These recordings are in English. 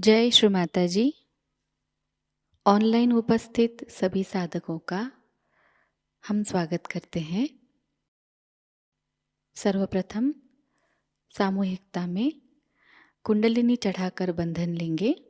जय श्री माताजी। ऑनलाइन उपस्थित सभी साधकों का हम स्वागत करते हैं। सर्वप्रथम सामूहिकता में कुंडलिनी चढ़ाकर बंधन लेंगे।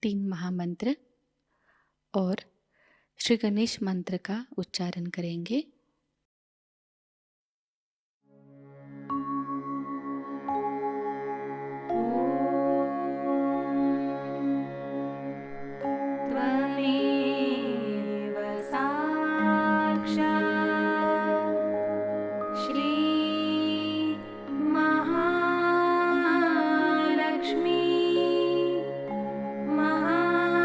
तीन महामंत्र और श्री गणेश मंत्र का उच्चारण करेंगे। त्वमेव साक्षात् श्री महालक्ष्मी महासरस्वती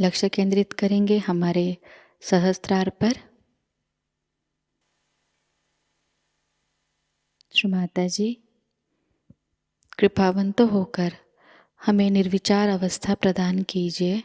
लक्ष्य केंद्रित करेंगे हमारे सहस्त्रार पर। श्री माताजी कृपावंत होकर हमें निर्विचार अवस्था प्रदान कीजिए।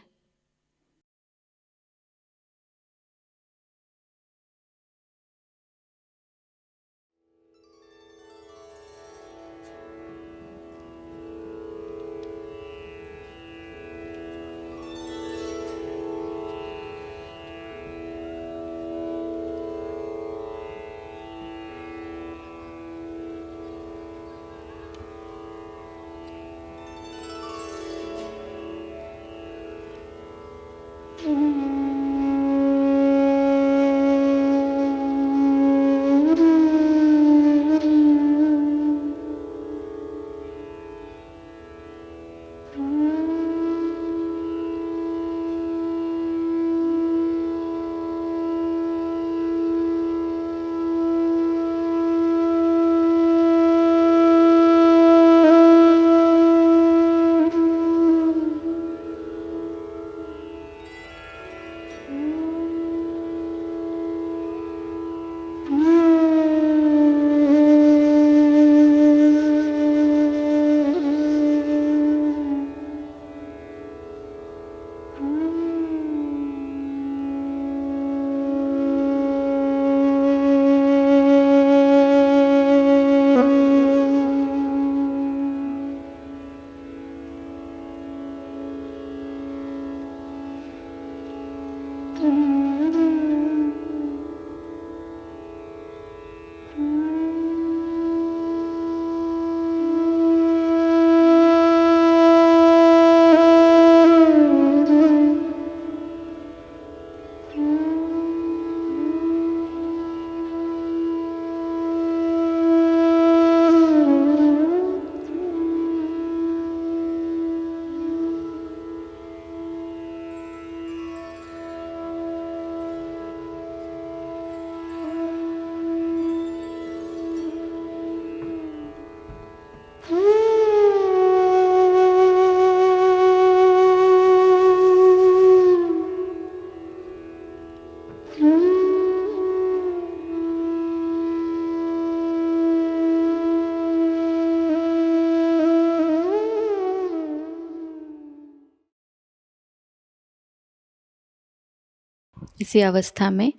इसी अवस्था में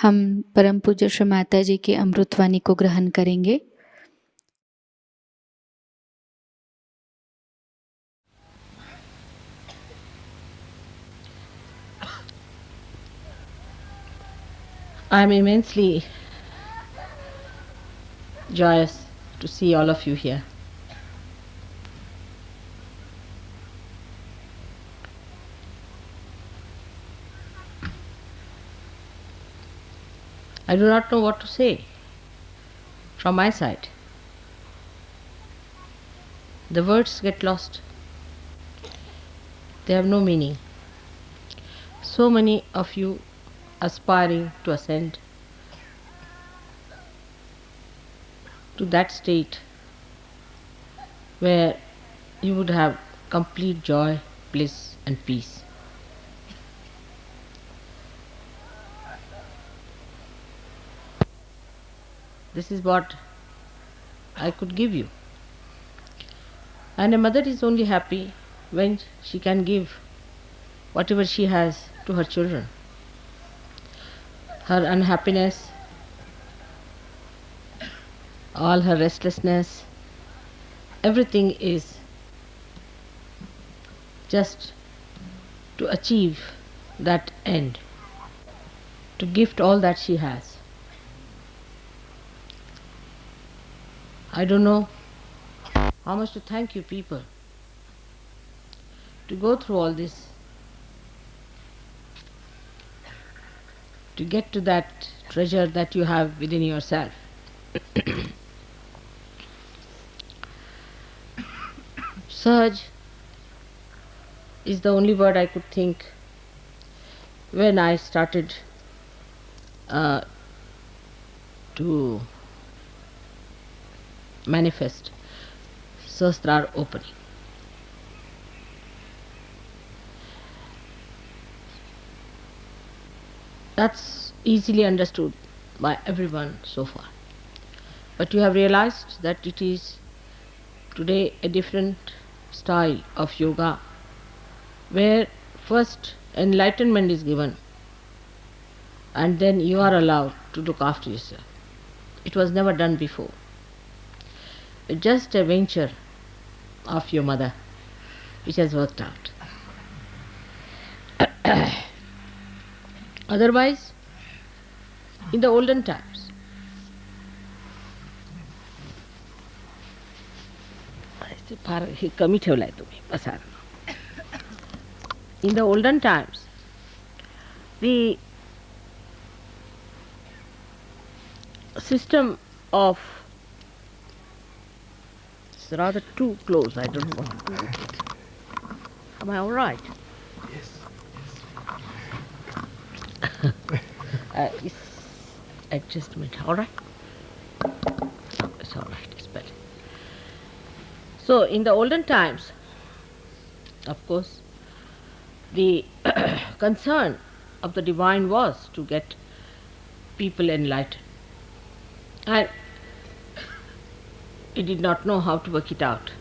हम परम पूज्य श्री माताजी की अमृतवाणी को ग्रहण करेंगे। I am immensely joyous to see all of you here. I do not know what to say from my side. The words get lost. They have no meaning. So many of you aspiring to ascend to that state where you would have complete joy, bliss and peace. This is what I could give you. And a mother is only happy when she can give whatever she has to her children. Her unhappiness, all her restlessness, everything is just to achieve that end, to gift all that she has. I don't know how much to thank you people to go through all this, to get to that treasure that you have within yourself. Sahaj is the only word I could think when I started to manifest Sahasrar opening. That's easily understood by everyone so far. But you have realized that it is today a different style of yoga where first enlightenment is given and then you are allowed to look after yourself. It was never done before. It's just a venture of your mother which has worked out. Otherwise, in the olden times, फार हे कमी ठेवलाय तुम्ही पसार. In the olden times, the system of it's rather too close. I don't want to. Am I all right? Yes. It's adjustment. All right. No, it's all right. It's better. So, in the olden times, of course, the concern of the divine was to get people enlightened. And he did not know how to work it out.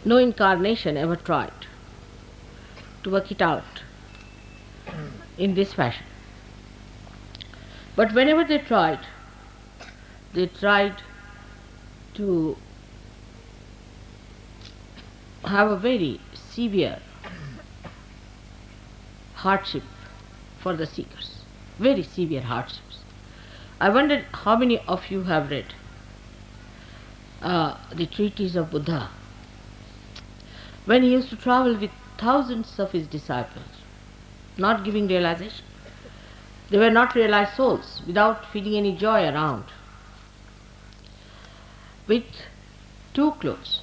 No incarnation ever tried to work it out in this fashion. But whenever they tried to have a very severe hardship for the seekers, very severe hardships. I wondered how many of you have read the treatise of Buddha when he used to travel with thousands of his disciples, not giving realization. They were not realized souls without feeling any joy around, with two clothes,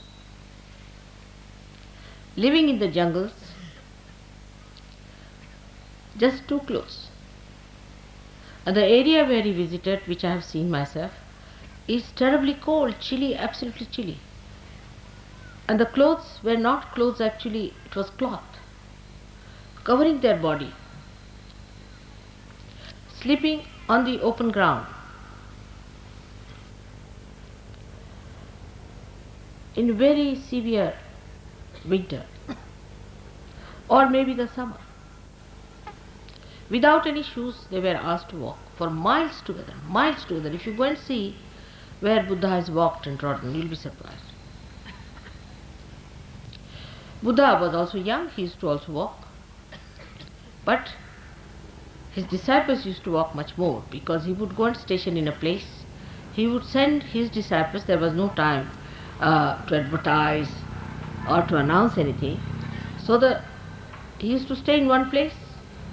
living in the jungles, just two clothes. And the area where he visited, which I have seen myself, is terribly cold, chilly, absolutely chilly. And the clothes were not clothes actually, it was cloth, covering their body, sleeping on the open ground. In very severe winter, or maybe the summer. Without any shoes, they were asked to walk for miles together, miles together. If you go and see where Buddha has walked and trodden, you'll be surprised. Buddha was also young, he used to also walk. But his disciples used to walk much more, because he would go and station in a place. He would send his disciples, there was no time to advertise or to announce anything. So he used to stay in one place,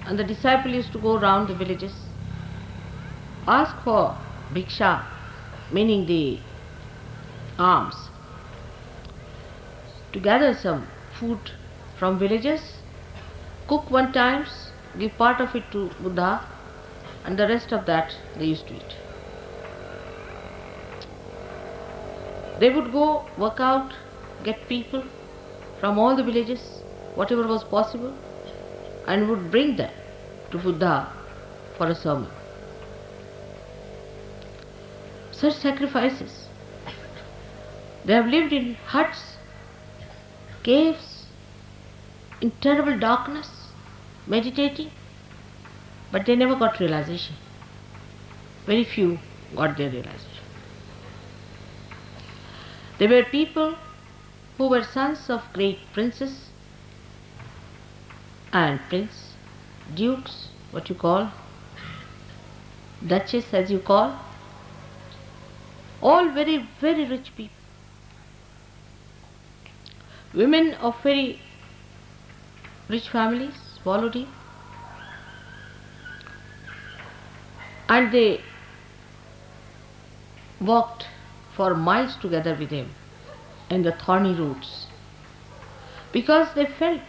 and the disciple used to go around the villages, ask for bhiksha, meaning the alms, to gather some food from villages, cook one time, give part of it to Buddha, and the rest of that they used to eat. They would go work out, get people from all the villages, whatever was possible, and would bring them to Buddha for a sermon. Such sacrifices. They have lived in huts, caves, in terrible darkness, meditating, but they never got realization. Very few got their realization. They were people who were sons of great princes and prince, dukes, what you call, duchess as you call, all very, very rich people. Women of very rich families followed him, and they walked for miles together with him in the thorny routes, because they felt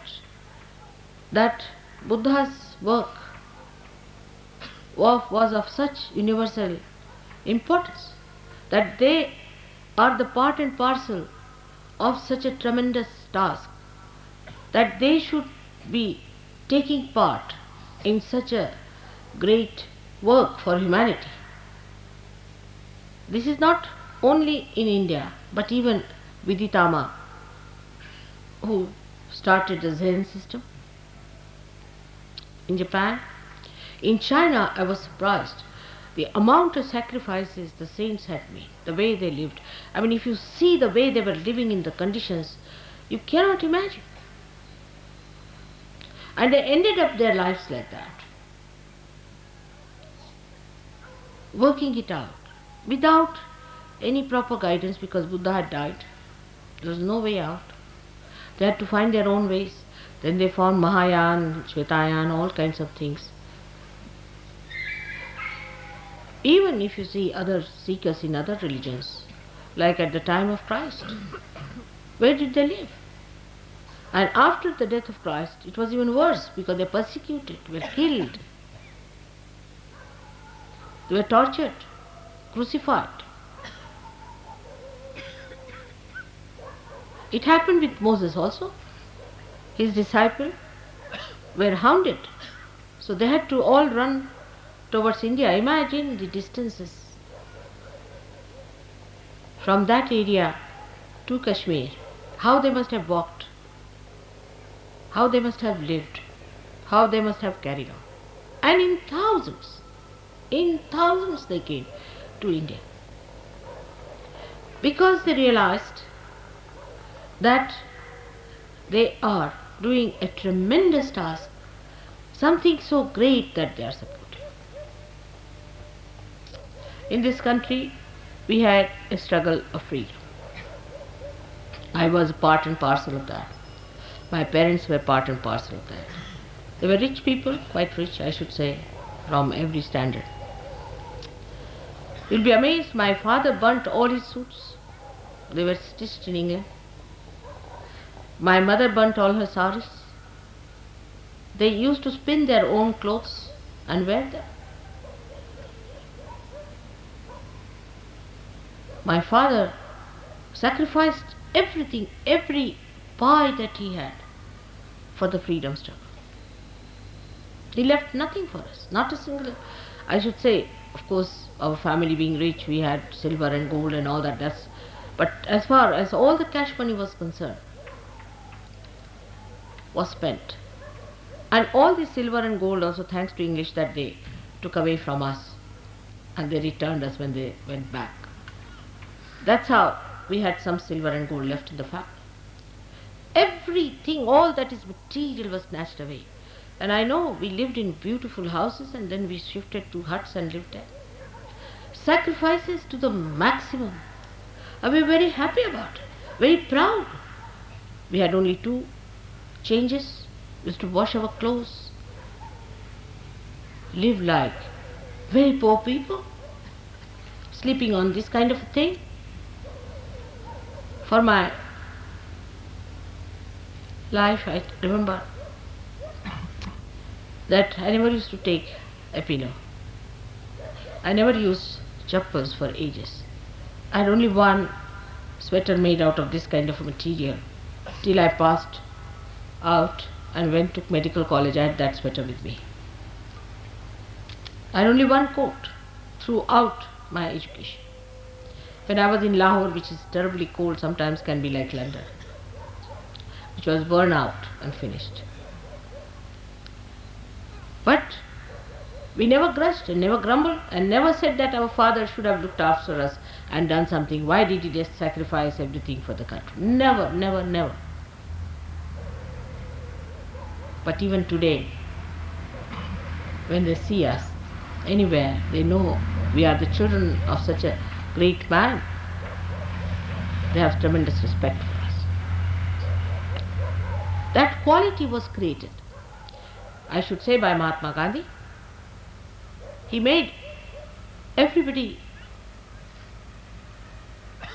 that Buddha's work was of such universal importance, that they are the part and parcel of such a tremendous task, that they should be taking part in such a great work for humanity. This is not only in India, but even Viditama, who started the Zen system in Japan. In China, I was surprised. The amount of sacrifices the saints had made, the way they lived. I mean, if you see the way they were living in the conditions, you cannot imagine. And they ended up their lives like that, working it out without any proper guidance, because Buddha had died. There was no way out. They had to find their own ways. Then they found Mahayana, Shvetayana, all kinds of things. Even if you see other seekers in other religions, like at the time of Christ, where did they live? And after the death of Christ, it was even worse, because they were persecuted, were killed, they were tortured, crucified. It happened with Moses also. His disciples were hounded, so they had to all run towards India. Imagine the distances from that area to Kashmir, how they must have walked, how they must have lived, how they must have carried on. And in thousands they came to India, because they realized that they are doing a tremendous task, something so great that they are supporting. In this country, we had a struggle of freedom. I was part and parcel of that. My parents were part and parcel of that. They were rich people, quite rich, I should say, from every standard. You'll be amazed, my father burnt all his suits. They were stitched in England. My mother burnt all her saris. They used to spin their own clothes and wear them. My father sacrificed everything, every pie that he had, for the freedom struggle. He left nothing for us, not a single. I should say, of course, our family being rich, we had silver and gold and all that. But as far as all the cash money was concerned, was spent. And all the silver and gold also, thanks to English, that they took away from us, and they returned us when they went back. That's how we had some silver and gold left in the family. Everything, all that is material, was snatched away. And I know we lived in beautiful houses, and then we shifted to huts and lived there. Sacrifices to the maximum. And we were very happy about it, very proud. We had only 2 changes. We used to wash our clothes, live like very poor people, sleeping on this kind of a thing. For my life, I remember that I never used to take a pillow. I never used chappals for ages. I had only one sweater made out of this kind of material till I passed out and went to medical college. I had that sweater with me. I had only one coat throughout my education. When I was in Lahore, which is terribly cold, sometimes can be like London, which was burned out and finished. But we never grudged and never grumbled and never said that our father should have looked after us and done something. Why did he just sacrifice everything for the country? Never, never, never. But even today, when they see us anywhere, they know we are the children of such a great man. They have tremendous respect for us. That quality was created, I should say, by Mahatma Gandhi. He made everybody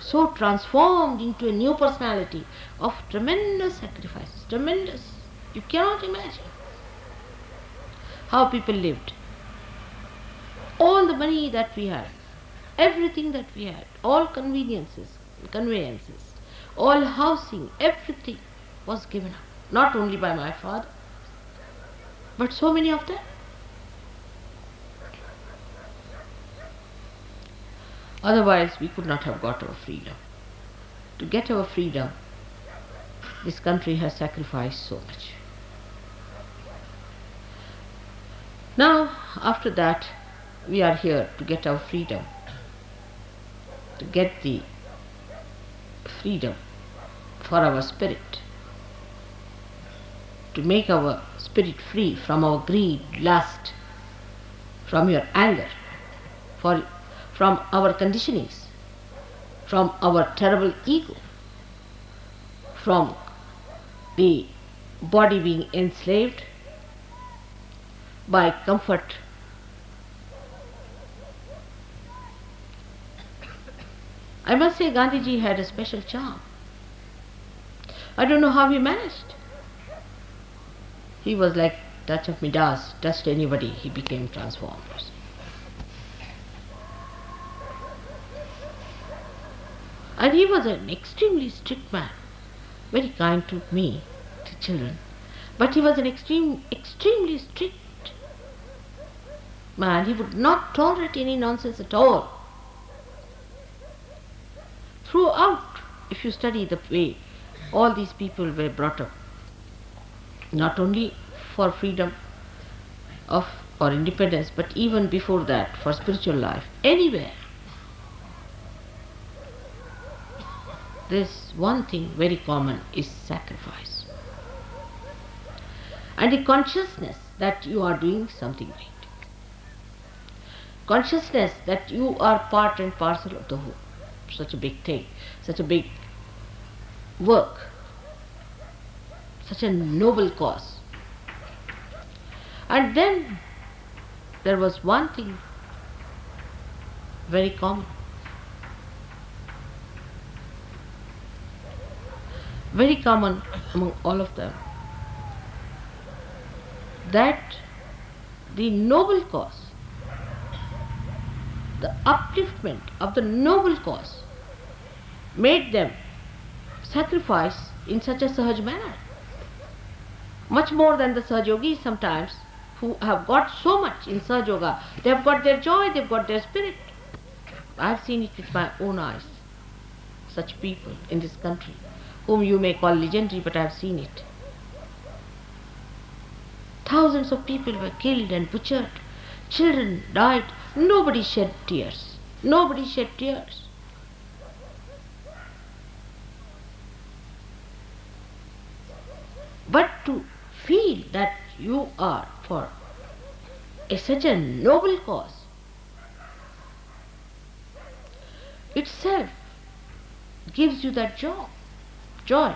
so transformed into a new personality of tremendous sacrifices, tremendous. You cannot imagine how people lived. All the money that we had, everything that we had, all conveniences, conveyances, all housing, everything was given up. Not only by my father, but so many of them. Otherwise, we could not have got our freedom. To get our freedom, this country has sacrificed so much. Now, after that, we are here to get our freedom, to get the freedom for our spirit, to make our spirit free from our greed, lust, from your anger, from our conditionings, from our terrible ego, from the body being enslaved by comfort. I must say Gandhiji had a special charm. I don't know how he managed. He was like touch of Midas, touched anybody, he became transformed. And he was an extremely strict man, very kind to me, to children. But he was an extremely strict man. He would not tolerate any nonsense at all. Throughout, if you study the way all these people were brought up, not only for freedom of or independence, but even before that, for spiritual life, anywhere, there's one thing very common is sacrifice. And the consciousness that you are doing something right. Consciousness that you are part and parcel of the whole. Such a big thing, such a big work, such a noble cause. And then there was one thing very common. Very common among all of them, that the noble cause, the upliftment of the noble cause, made them sacrifice in such a Sahaj manner. Much more than the Sahajogis sometimes, who have got so much in Sahajayoga. They have got their joy, they have got their spirit. I have seen it with my own eyes. Such people in this country, whom you may call legendary, but I have seen it. Thousands of people were killed and butchered. Children died. Nobody shed tears. Nobody shed tears. But to feel that you are for such a noble cause, itself gives you that joy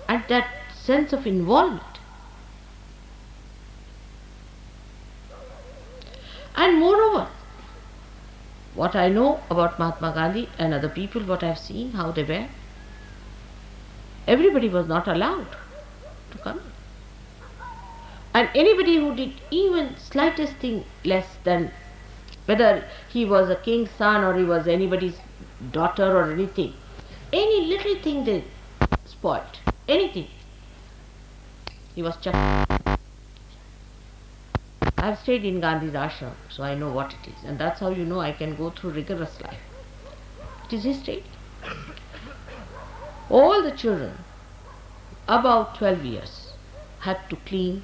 and that sense of involvement. And moreover, what I know about Mahatma Gandhi and other people, what I have seen, how they were, everybody was not allowed to come in. And anybody who did even slightest thing less than, whether he was a king's son or he was anybody's daughter or anything, any little thing they spoiled, anything, he was chucked. I have stayed in Gandhi's ashram, so I know what it is, and that's how you know I can go through rigorous life. It is his state. All the children about 12 years had to clean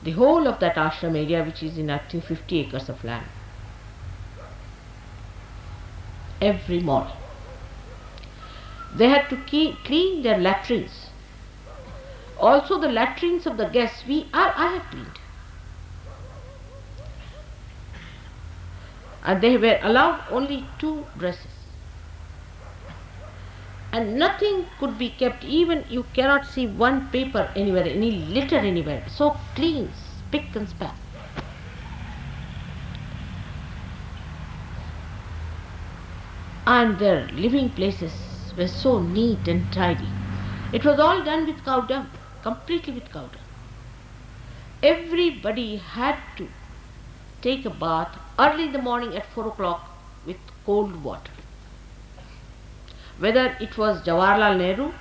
the whole of that ashram area, which is in actually 50 acres of land, every morning. They had to clean their latrines. Also the latrines of the guests, I have cleaned. And they were allowed only 2 dresses. And nothing could be kept, even you cannot see one paper anywhere, any litter anywhere. So clean, spick and span. And their living places were so neat and tidy. It was all done with cow dung, completely with cow dung. Everybody had to take a bath early in the morning at 4 o'clock with cold water. Whether it was Jawaharlal Nehru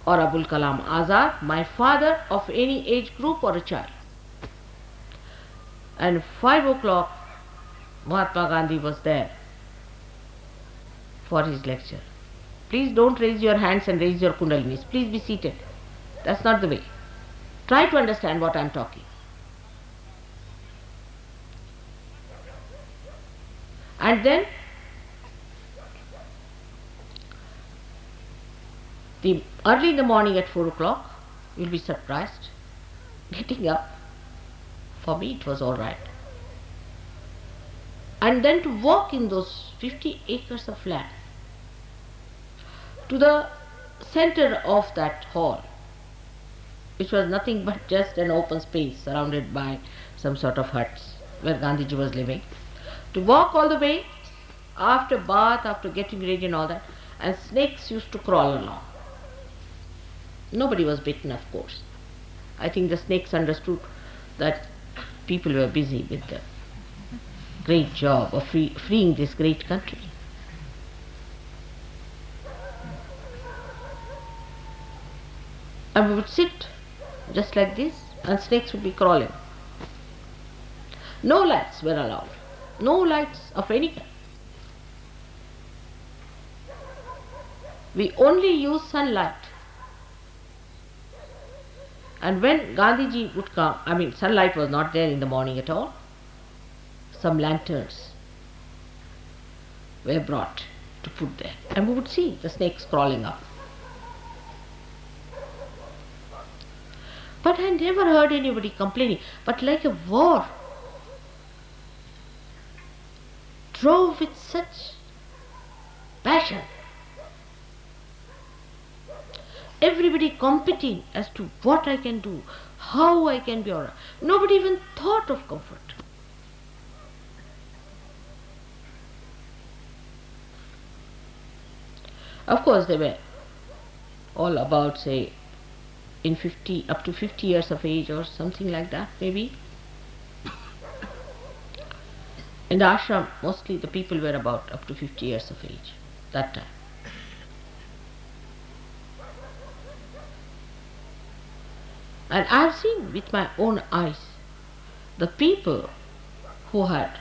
or Abul Kalam Azad, my father, of any age group or a child. And 5 o'clock Mahatma Gandhi was there for his lecture. Please don't raise your hands and raise your kundalinis. Please be seated. That's not the way. Try to understand what I'm talking. And then early in the morning at 4 o'clock, you'll be surprised. Getting up, for me it was all right. And then to walk in those 50 acres of land to the center of that hall, which was nothing but just an open space surrounded by some sort of huts where Gandhiji was living. To walk all the way, after bath, after getting ready and all that, and snakes used to crawl along. Nobody was bitten, of course. I think the snakes understood that people were busy with the great job of freeing this great country. And we would sit just like this, and snakes would be crawling. No lights were allowed. No lights of any kind. We only use sunlight. And when Gandhiji would come, sunlight was not there in the morning at all. Some lanterns were brought to put there, and we would see the snakes crawling up. But I never heard anybody complaining. But like a war, drove with such passion. Everybody competing as to what I can do, how I can be alright. Nobody even thought of comfort. Of course, they were all about, say, up to 50 years of age or something like that, maybe. In the ashram, mostly the people were about up to 50 years of age that time. And I have seen with my own eyes the people who had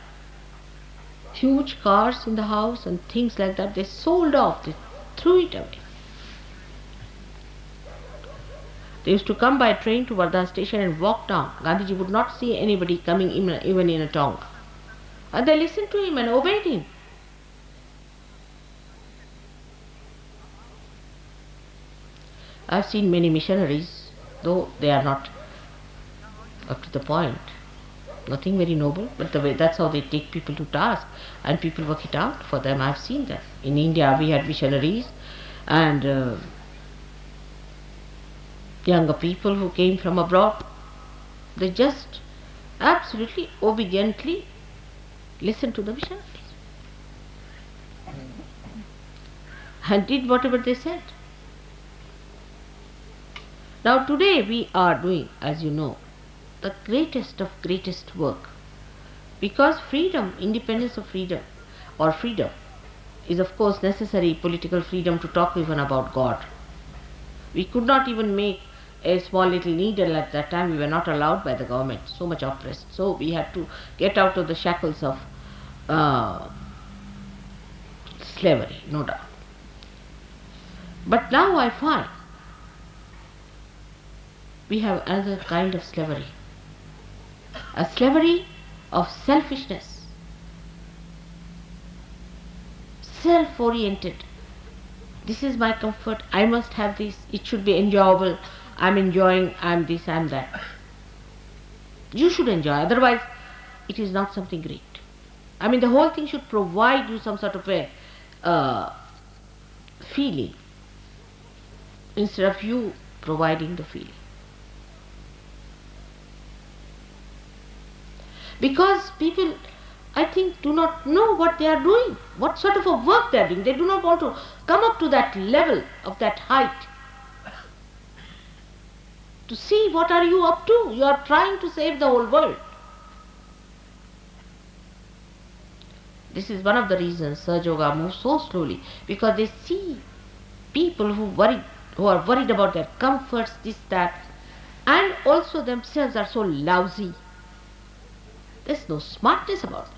huge cars in the house and things like that, they sold off, they threw it away. They used to come by train to Wardha station and walk down. Gandhiji would not see anybody coming even in a tonga. And they listened to him and obeyed him. I have seen many missionaries, though they are not up to the point, nothing very noble, but that's how they take people to task, and people work it out for them. I have seen that. In India we had missionaries and younger people who came from abroad. They just absolutely obediently listened to the missionaries and did whatever they said. Now today we are doing, as you know, the greatest of greatest work, because freedom, independence of freedom, or freedom, is of course necessary, political freedom, to talk even about God. We could not even make a small little needle at that time. We were not allowed by the government, so much oppressed. So we had to get out of the shackles of slavery, no doubt. But now I find we have another kind of slavery, a slavery of selfishness, self-oriented. This is my comfort, I must have this, it should be enjoyable, I'm enjoying, I'm this, I'm that. You should enjoy, otherwise it is not something great. The whole thing should provide you some sort of a feeling, instead of you providing the feeling. Because people, I think, do not know what they are doing, what sort of a work they are doing. They do not want to come up to that level, of that height, to see what are you up to. You are trying to save the whole world. This is one of the reasons Sahajayoga moves so slowly, because they see people who are worried about their comforts, this, that, and also themselves are so lousy. There is no smartness about them,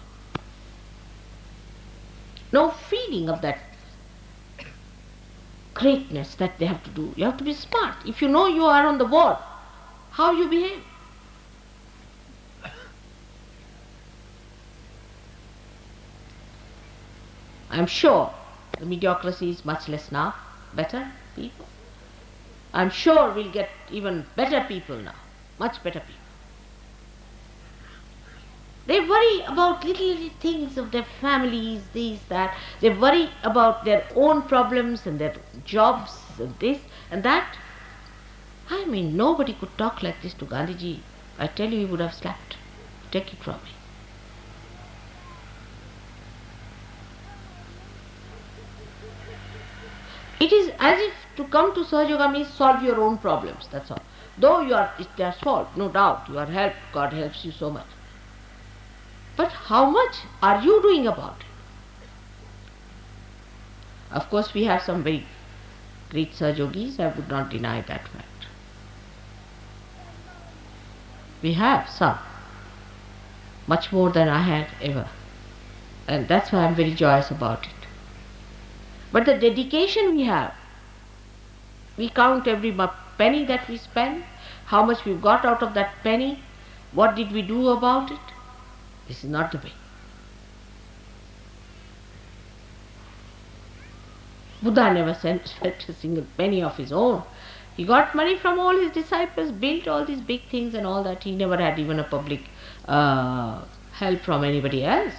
no feeling of that greatness that they have to do. You have to be smart. If you know you are on the ward, how you behave. I am sure the mediocrity is much less now. Better people. I am sure we'll get even better people now. Much better people. They worry about little things of their families, this, that. They worry about their own problems and their jobs and this and that. I mean, nobody could talk like this to Gandhiji. I tell you, he would have slapped. Take it from me. It is as if to come to Sahajayoga means solve your own problems, that's all. Though they are solved, no doubt, you are helped, God helps you so much. But how much are you doing about it? Of course, we have some very great Sahajogis, I would not deny that fact. We have some, much more than I had ever. And that's why I'm very joyous about it. But the dedication we have, we count every penny that we spend, how much we've got out of that penny, what did we do about it? This is not the way. Buddha never spent a single penny of his own. He got money from all his disciples, built all these big things and all that. He never had even a public help from anybody else.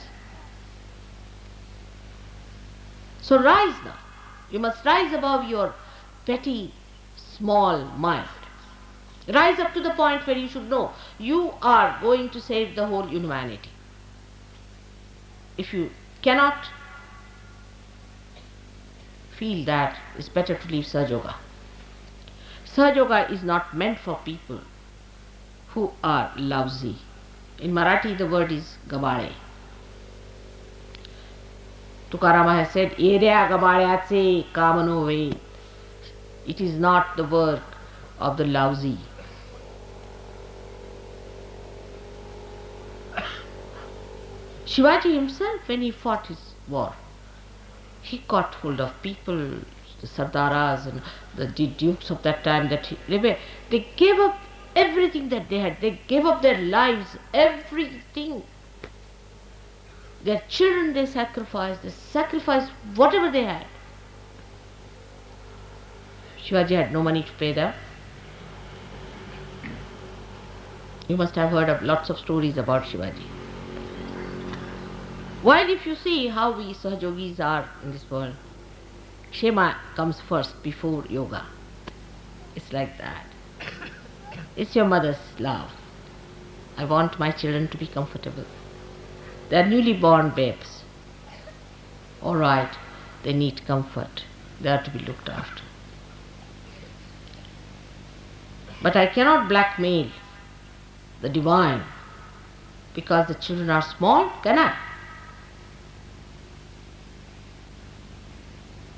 So rise now. You must rise above your petty, small mind. Rise up to the point where you should know you are going to save the whole humanity. If you cannot feel that, it's better to leave Sahajayoga. Sahajayoga is not meant for people who are lousy. In Marathi the word is gabale. Tukarama has said, Yerya gabalyatse kamano ve. It is not the work of the lousy. Shivaji himself, when he fought his war, he caught hold of people, the Sardaras and the dukes of that time, they gave up everything that they had. They gave up their lives, everything. Their children they sacrificed whatever they had. Shivaji had no money to pay them. You must have heard of lots of stories about Shivaji. While if you see how we Sahajogis are in this world, Kshema comes first before yoga. It's like that. It's your mother's love. I want my children to be comfortable. They are newly born babes. All right, they need comfort. They are to be looked after. But I cannot blackmail the divine because the children are small, can I?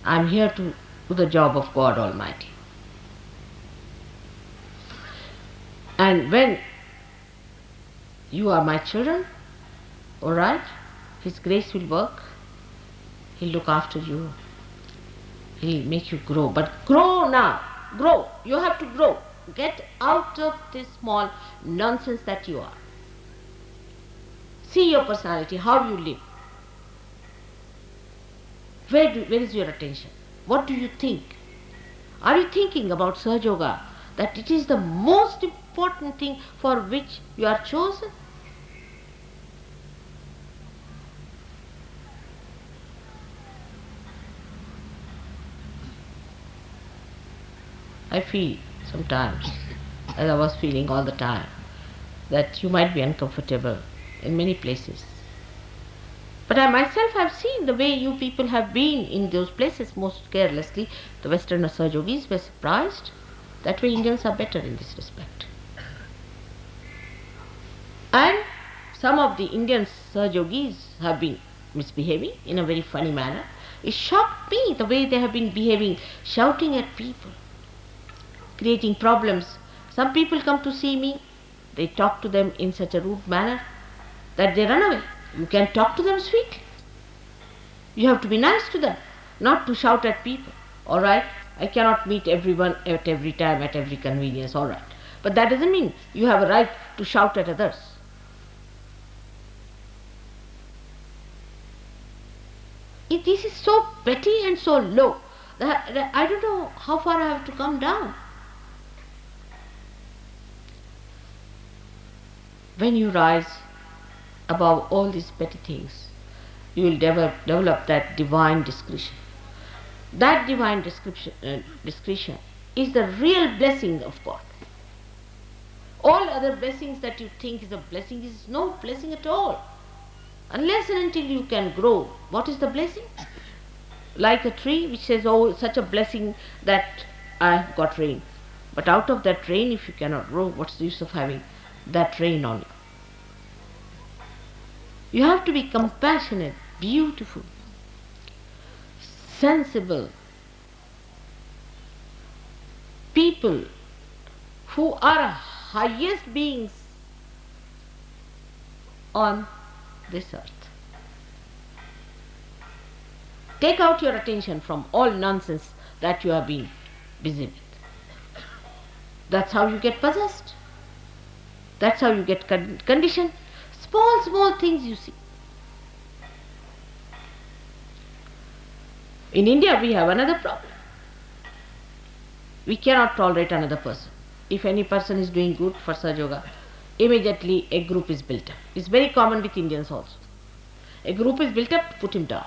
I am here to do the job of God Almighty. And when you are my children, all right, His grace will work. He'll look after you. He'll make you grow. But grow now. Grow. You have to grow. Get out of this small nonsense that you are. See your personality, how you live. Where is your attention? What do you think? Are you thinking about Sahajayoga, that it is the most important thing for which you are chosen? I feel sometimes, as I was feeling all the time, that you might be uncomfortable in many places. But I myself have seen the way you people have been in those places most carelessly. The Western Sahajogis were surprised. That way Indians are better in this respect. And some of the Indian Sahajogis have been misbehaving in a very funny manner. It shocked me the way they have been behaving, shouting at people, creating problems. Some people come to see me, they talk to them in such a rude manner that they run away. You can talk to them sweetly. You have to be nice to them, not to shout at people. All right, I cannot meet everyone at every time, at every convenience, all right. But that doesn't mean you have a right to shout at others. This is so petty and so low that I don't know how far I have to come down. When you rise above all these petty things, you will develop that divine discretion. That divine discretion is the real blessing of God. All other blessings that you think is a blessing is no blessing at all. Unless and until you can grow, what is the blessing? Like a tree which says, oh, such a blessing that I have got rain. But out of that rain, if you cannot grow, what's the use of having that rain on you? You have to be compassionate, beautiful, sensible people who are highest beings on this earth. Take out your attention from all nonsense that you have been busy with. That's how you get possessed. That's how you get conditioned. Small things you see. In India we have another problem. We cannot tolerate another person. If any person is doing good for Sahajayoga, immediately a group is built up. It's very common with Indians also. A group is built up to put him down.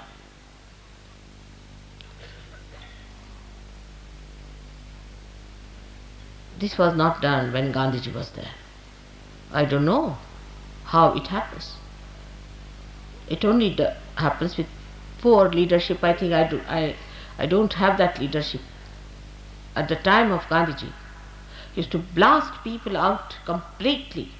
This was not done when Gandhiji was there. I don't know how it happens. It only happens with poor leadership. I think I don't have that leadership. At the time of Gandhiji, he used to blast people out completely,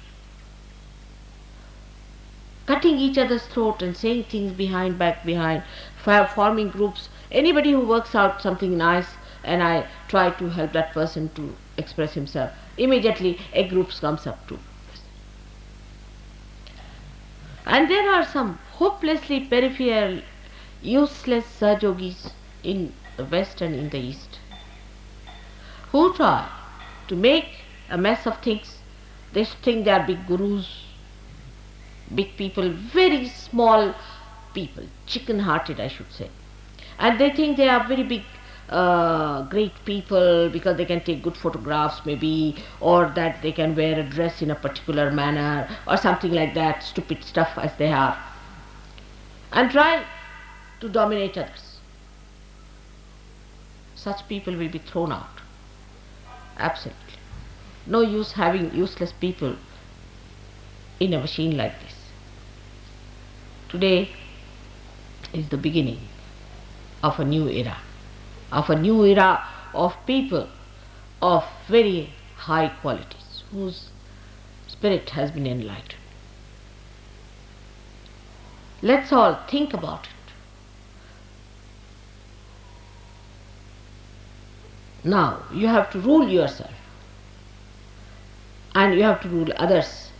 cutting each other's throat and saying things back behind, forming groups. Anybody who works out something nice and I try to help that person to express himself, immediately a group comes up too. And there are some hopelessly peripheral, useless Sahajogis in the West and in the East who try to make a mess of things. They think they are big gurus, big people, very small people, chicken-hearted I should say. And they think they are very big, great people because they can take good photographs maybe, or that they can wear a dress in a particular manner or something like that, stupid stuff as they are, and try to dominate others. Such people will be thrown out. Absolutely. No use having useless people in a machine like this. Today is the beginning of a new era, of people of very high qualities, whose spirit has been enlightened. Let's all think about it. Now you have to rule yourself, and you have to rule others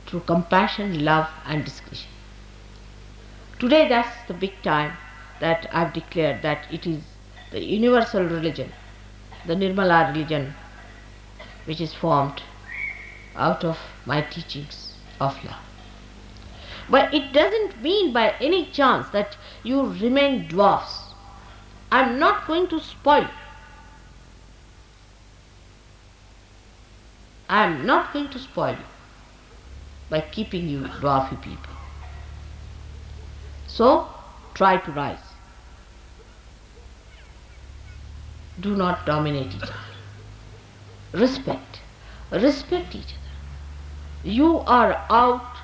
through compassion, love and discretion. Today that's the big time that I've declared that it is the universal religion, the Nirmala religion, which is formed out of my teachings of love. But it doesn't mean by any chance that you remain dwarfs. I'm not going to spoil you. I'm not going to spoil you by keeping you dwarfy people. So, try to rise. Do not dominate each other. Respect each other. You are out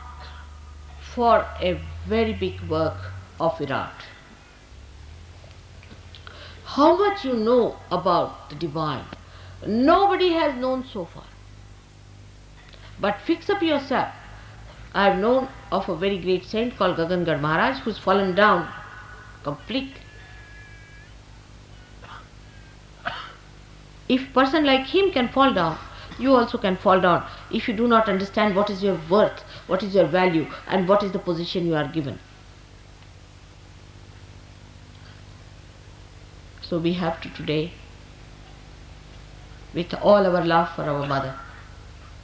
for a very big work of Virat. How much you know about the divine, nobody has known so far. But fix up yourself. I have known of a very great saint called Gagangar Maharaj who has fallen down completely. If a person like him can fall down, you also can fall down if you do not understand what is your worth, what is your value, and what is the position you are given. So we have to today with all our love for our mother,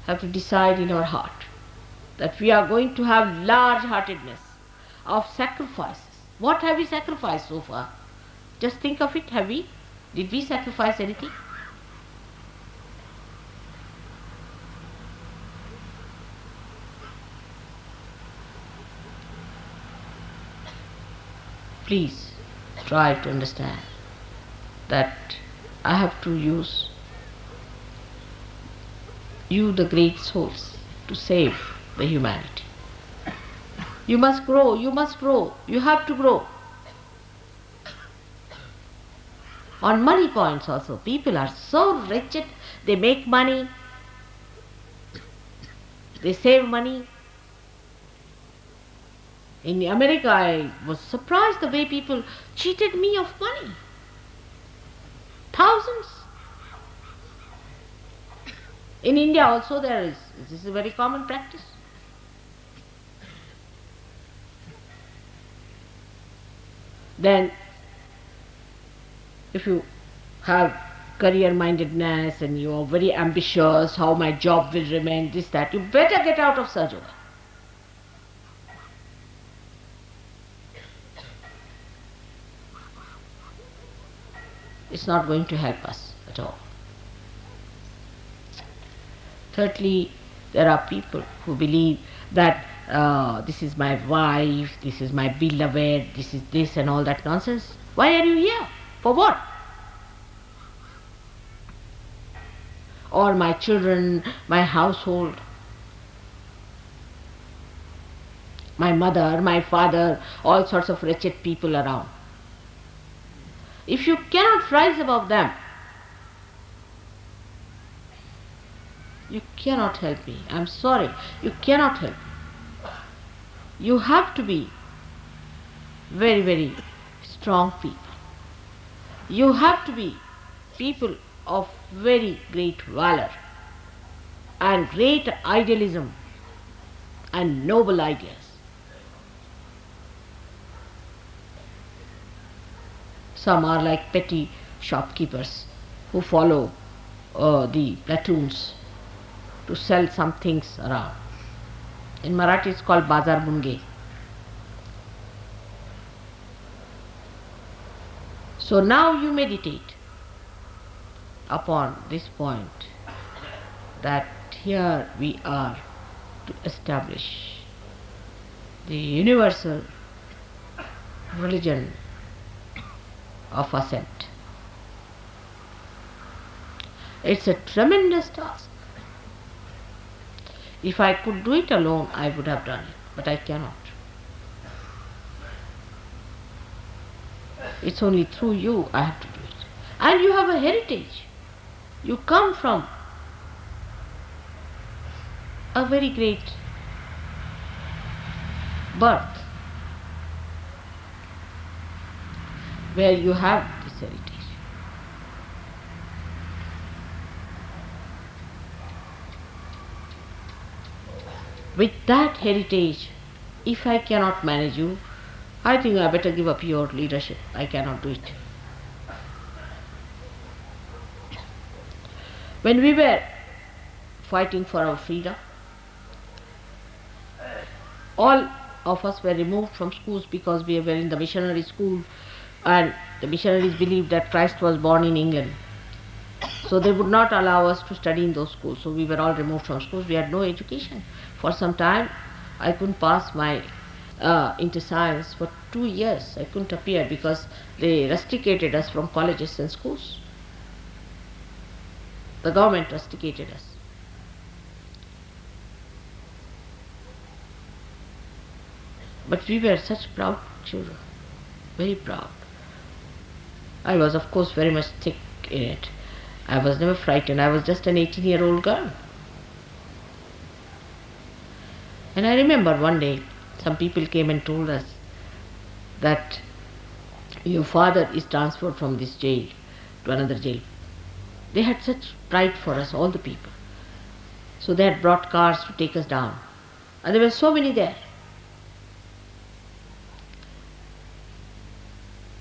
have to decide in our heart that we are going to have large-heartedness of sacrifices. What have we sacrificed so far? Just think of it. Have we? Did we sacrifice anything? Please try to understand that I have to use you, the great souls, to save the humanity. You must grow, you must grow, you have to grow. On money points also, people are so wretched, they make money, they save money. In America, I was surprised the way people cheated me of money. Thousands. In India also this is a very common practice. Then, if you have career-mindedness and you are very ambitious, how my job will remain, this, that, you better get out of Sahajayoga. It's not going to help us at all. Thirdly, there are people who believe that this is my wife, this is my beloved, this is this and all that nonsense. Why are you here? For what? Or my children, my household, my mother, my father, all sorts of wretched people around. If you cannot rise above them, you cannot help me. I'm sorry, you cannot help me. You have to be very, very strong people. You have to be people of very great valor and great idealism and noble ideas. Some are like petty shopkeepers who follow the platoons to sell some things around. In Marathi it's called Bazar Bunge. So now you meditate upon this point, that here we are to establish the universal religion of ascent. It's a tremendous task. If I could do it alone, I would have done it, but I cannot. It's only through you I have to do it. And you have a heritage. You come from a very great birth where you have this heritage. With that heritage, if I cannot manage you, I think I better give up your leadership. I cannot do it. When we were fighting for our freedom, all of us were removed from schools because we were in the missionary school, and the missionaries believed that Christ was born in England. So they would not allow us to study in those schools. So we were all removed from schools. We had no education. For some time, I couldn't pass my into science. For 2 years, I couldn't appear because they rusticated us from colleges and schools. The government rusticated us. But we were such proud children, very proud. I was, of course, very much thick in it. I was never frightened. I was just an 18-year-old girl. And I remember one day, some people came and told us that your father is transferred from this jail to another jail. They had such pride for us, all the people. So they had brought cars to take us down. And there were so many there.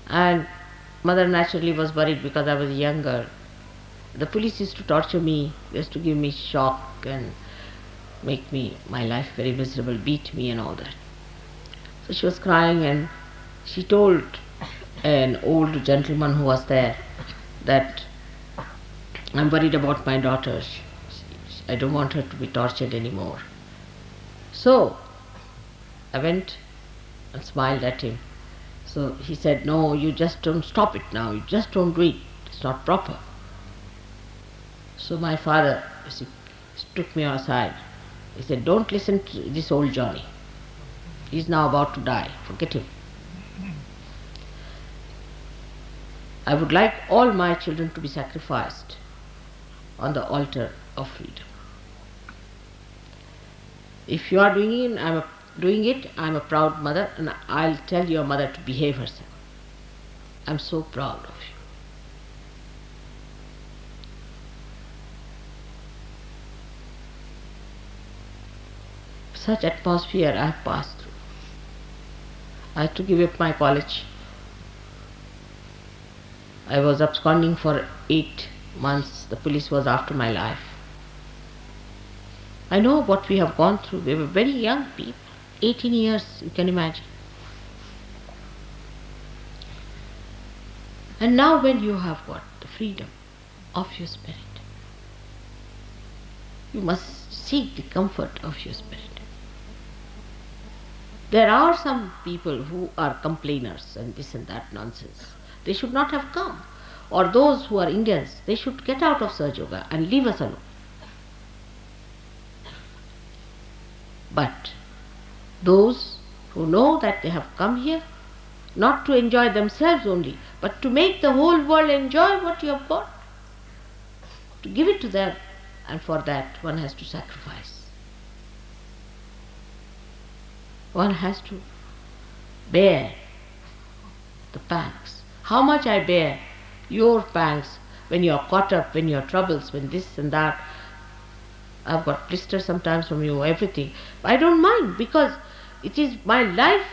And mother naturally was worried because I was a young girl. The police used to torture me, used to give me shock and make my life very miserable, beat me and all that. So she was crying and she told an old gentleman who was there that I'm worried about my daughter. I don't want her to be tortured anymore. So I went and smiled at him. So he said, no, you just don't stop it now. You just don't do it. It's not proper. So my father took me aside. He said, don't listen to this old Johnny. He's now about to die. Forget him. I would like all my children to be sacrificed on the altar of freedom. If you are doing it, I'm a proud mother, and I'll tell your mother to behave herself. I'm so proud of you. Such atmosphere I have passed through. I had to give up my college. I was absconding for 8 months. The police was after my life. I know what we have gone through. We were very young people, 18 years, you can imagine. And now when you have got the freedom of your spirit, you must seek the comfort of your spirit. There are some people who are complainers and this and that nonsense. They should not have come. Or those who are Indians, they should get out of Sahajayoga and leave us alone. But those who know that they have come here not to enjoy themselves only, but to make the whole world enjoy what you have got, to give it to them, and for that one has to sacrifice. One has to bear the pangs. How much I bear your pangs when you are caught up, when your troubles, when this and that. I've got blisters sometimes from you, everything. I don't mind, because it is my life,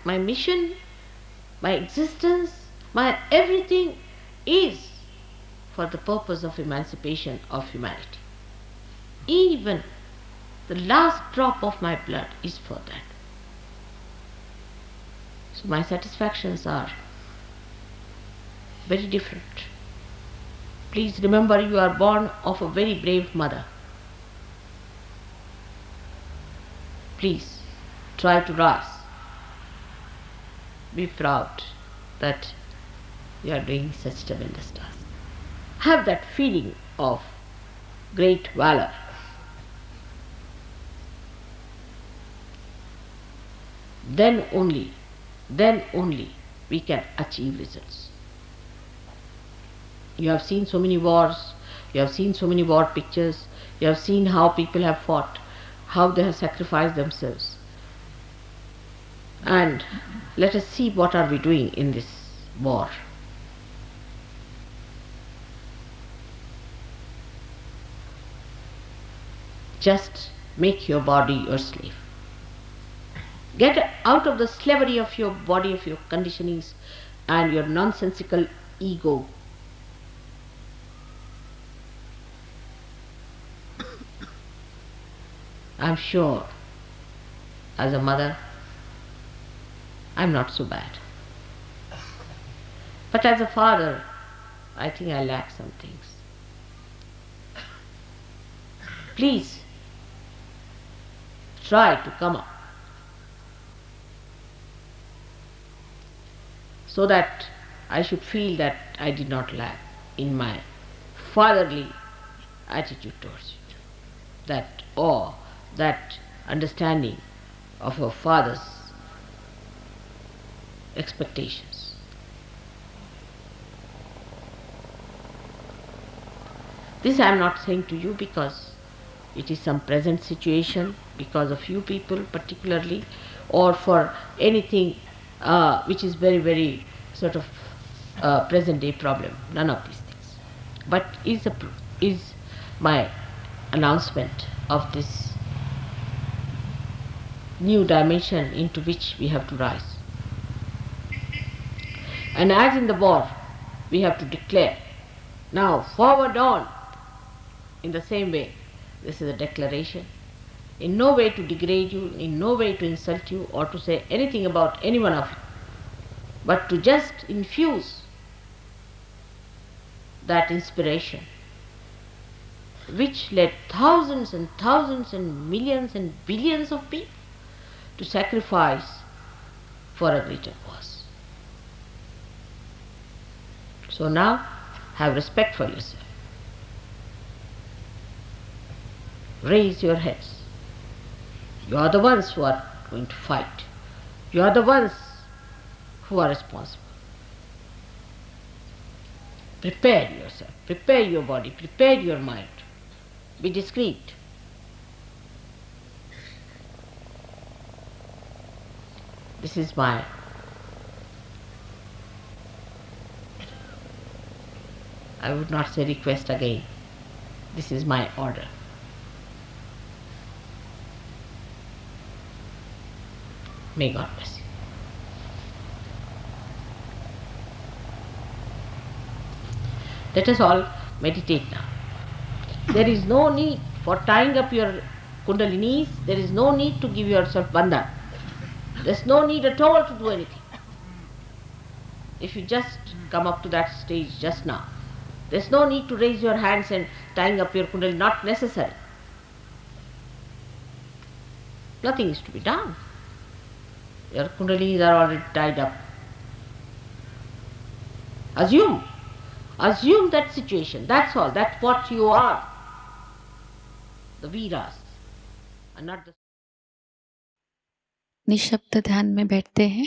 my mission, my existence, my everything is for the purpose of emancipation of humanity. Even the last drop of my blood is for that. So my satisfactions are very different. Please remember, you are born of a very brave mother. Please try to rise. Be proud that you are doing such tremendous task. Have that feeling of great valor. Then only we can achieve results. You have seen so many wars, you have seen so many war pictures, you have seen how people have fought, how they have sacrificed themselves. And let us see what are we doing in this war. Just make your body your slave. Get out of the slavery of your body, of your conditionings and your nonsensical ego. I'm sure, as a mother, I'm not so bad. But as a father, I think I lack some things. Please, try to come up, so that I should feel that I did not lack in my fatherly attitude towards you. That awe, that understanding of a father's expectations. This I am not saying to you because it is some present situation, because of you people particularly, or for anything which is very, very sort of present day problem. None of these things. But is my announcement of this new dimension into which we have to rise. And as in the war, we have to declare Now forward on in the same way. This is a declaration. In no way to degrade you, in no way to insult you or to say anything about any one of you, but to just infuse that inspiration which led thousands and thousands and millions and billions of people to sacrifice for a greater cause. So now have respect for yourself. Raise your heads. You are the ones who are going to fight. You are the ones who are responsible. Prepare yourself, prepare your body, prepare your mind. Be discreet. This is my I would not say request again. This is my order. May God bless you. Let us all meditate now. There is no need for tying up your kundalinis. There is no need to give yourself bandhan. There is no need at all to do anything. If you just come up to that stage just now, there is no need to raise your hands and tying up your kundalini. Not necessary. Nothing is to be done. Your kundalinis are already tied up. Assume that situation. That's all. That's what you are. The Veeras, and not the निशब्द ध्यान में बैठते हैं।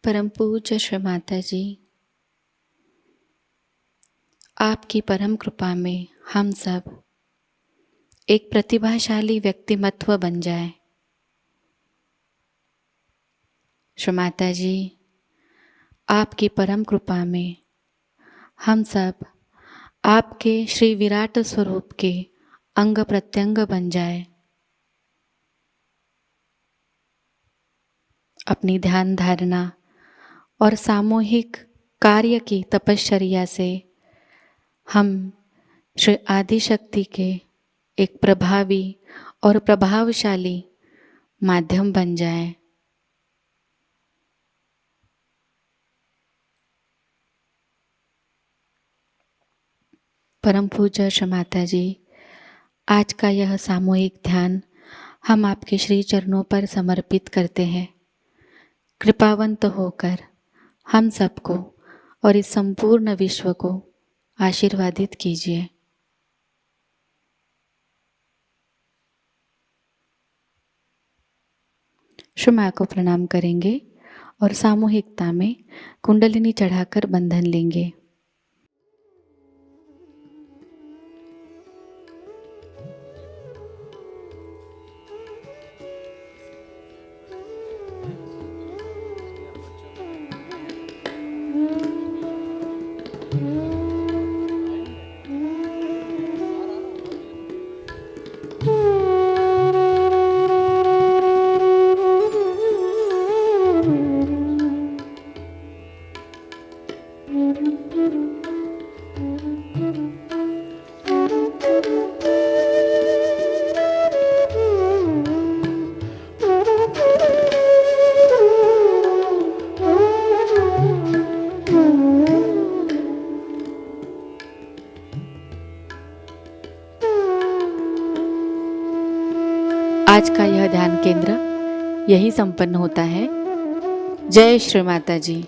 परम पूज्य श्री माताजी, आपकी परम कृपा में हम सब एक प्रतिभाशाली व्यक्तिमत्व बन जाए। श्री माताजी, आपकी परम कृपा में हम सब आपके श्री विराट स्वरूप के अंग प्रत्यंग बन जाए। अपनी ध्यान धारणा और सामूहिक कार्य की तपश्चर्या से हम श्री आदिशक्ति के एक प्रभावी और प्रभावशाली माध्यम बन जाएं। परम पूज्य श्री माताजी, आज का यह सामूहिक ध्यान हम आपके श्री चरणों पर समर्पित करते हैं। कृपावंत होकर हम सबको और इस संपूर्ण विश्व को आशीर्वादित कीजिए। श्री माँ को प्रणाम करेंगे और सामूहिकता में कुंडलिनी चढ़ाकर बंधन लेंगे। आज का यह ध्यान केंद्र यही संपन्न होता है। जय श्री माताजी।